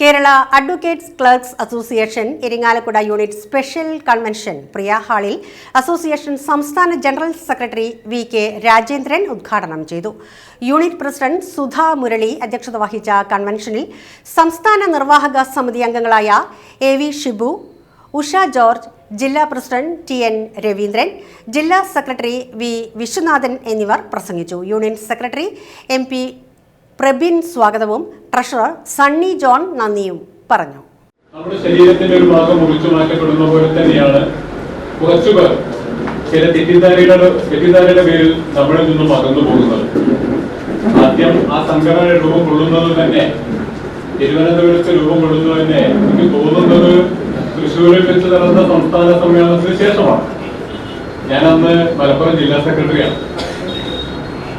Kerala advocates clerks association Irinjalakuda unit special convention Priya ഹാളിൽ association സംസ്ഥാന general secretary VK. Rajendran ഉദ്ഘാടനം ചെയ്തു. യൂണിറ്റ് പ്രസിഡന്റ് സുധാ മുരളി അധ്യക്ഷത വഹിച്ച കൺവെൻഷനിൽ സംസ്ഥാന നിർവാഹക സമിതി അംഗങ്ങളായ എ.വി. ഷിബു, ഉഷ ജോർജ്, ജില്ലാ പ്രസിഡന്റ് ടി.എൻ. രവീന്ദ്രൻ, ജില്ലാ സെക്രട്ടറി വി. വിശ്വനാഥൻ എന്നിവർ പ്രസംഗിച്ചു. Union secretary MP. പ്രബിൻ സ്വാഗതവും ട്രഷറർ സണ്ണി ജോൺ നന്ദിയും പറഞ്ഞു. നമ്മുടെ ശരീരത്തിന്റെ ഒരു ഭാഗം മുറിച്ചു മാറ്റപ്പെടുന്ന പോലെ തന്നെയാണ് കുറച്ചുപേർ ചില തെറ്റിദ്ധാരയുടെ പേരിൽ നമ്മളിൽ നിന്നും അകന്നു പോകുന്നത്. ആദ്യം ആ സംഘടന രൂപം കൊള്ളുന്നത് തന്നെ, തിരുവനന്തപുരത്ത് രൂപം കൊള്ളുന്നത് തന്നെ എനിക്ക് തോന്നുന്നത് തൃശ്ശൂരിൽ വെച്ച് നടന്ന സംസ്ഥാന സമ്മേളനത്തിന് ശേഷമാണ്. ഞാൻ അന്ന് മലപ്പുറം ജില്ലാ സെക്രട്ടറിയാണ്.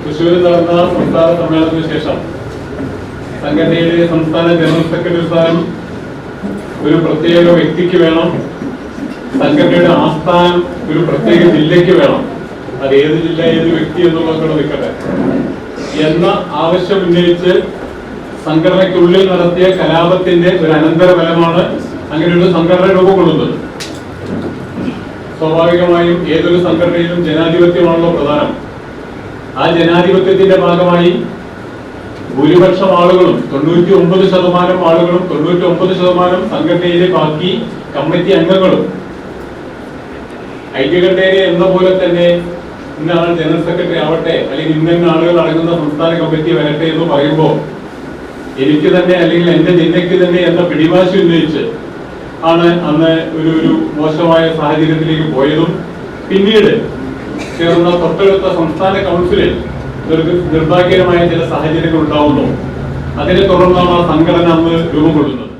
തൃശ്ശൂരിൽ നടന്ന സംസ്ഥാന സമ്മേളനത്തിന് ശേഷം സംഘടനയുടെ സംസ്ഥാന ജനറൽ സെക്രട്ടറി സ്ഥാനം ഒരു പ്രത്യേക വ്യക്തിക്ക് വേണം, സംഘടനയുടെ ആസ്ഥാനം ഒരു പ്രത്യേക ജില്ലയ്ക്ക് വേണം. അത് ഏത് ജില്ല, ഏത് വ്യക്തി എന്നുള്ളതൊക്കെ നിൽക്കട്ടെ എന്ന ആവശ്യം ഉന്നയിച്ച് സംഘടനയ്ക്കുള്ളിൽ നടത്തിയ കലാപത്തിന്റെ ഒരു അനന്തരഫലമാണ് അങ്ങനെ ഒരു സംഘടന രൂപം കൊള്ളുന്നത്. സ്വാഭാവികമായും ഏതൊരു സംഘടനയിലും ജനാധിപത്യമാണല്ലോ പ്രധാനം. ആ ജനാധിപത്യത്തിന്റെ ഭാഗമായി ഭൂരിപക്ഷം ആളുകളും 99% ആളുകളും 99% സംഘടനയിലെ ബാക്കി കമ്മിറ്റി അംഗങ്ങളും ഐക്യകണ്ഠേന എന്ന പോലെ തന്നെ ഇന്ന ആൾ ജനറൽ സെക്രട്ടറി ആവട്ടെ, അല്ലെങ്കിൽ ഇന്ന ആളുകൾ അടങ്ങുന്ന സംസ്ഥാന കമ്മിറ്റി വരട്ടെ എന്ന് പറയുമ്പോൾ എനിക്ക് തന്നെ അല്ലെങ്കിൽ എന്റെ ജില്ലയ്ക്ക് തന്നെ എന്ന പിടിവാശി ഉന്നയിച്ച് ആണ് അന്ന് ഒരു മോശമായ സാഹചര്യത്തിലേക്ക് പോയതും പിന്നീട് ചേർന്ന തൊട്ടടുത്ത സംസ്ഥാന കൗൺസിലിൽ നിർഭാഗ്യകരമായ ചില സാഹചര്യങ്ങൾ ഉണ്ടാവുന്നു. അതിനെ തുടർന്നാണ് ആ സംഘടന അന്ന് രൂപം കൊള്ളുന്നത്.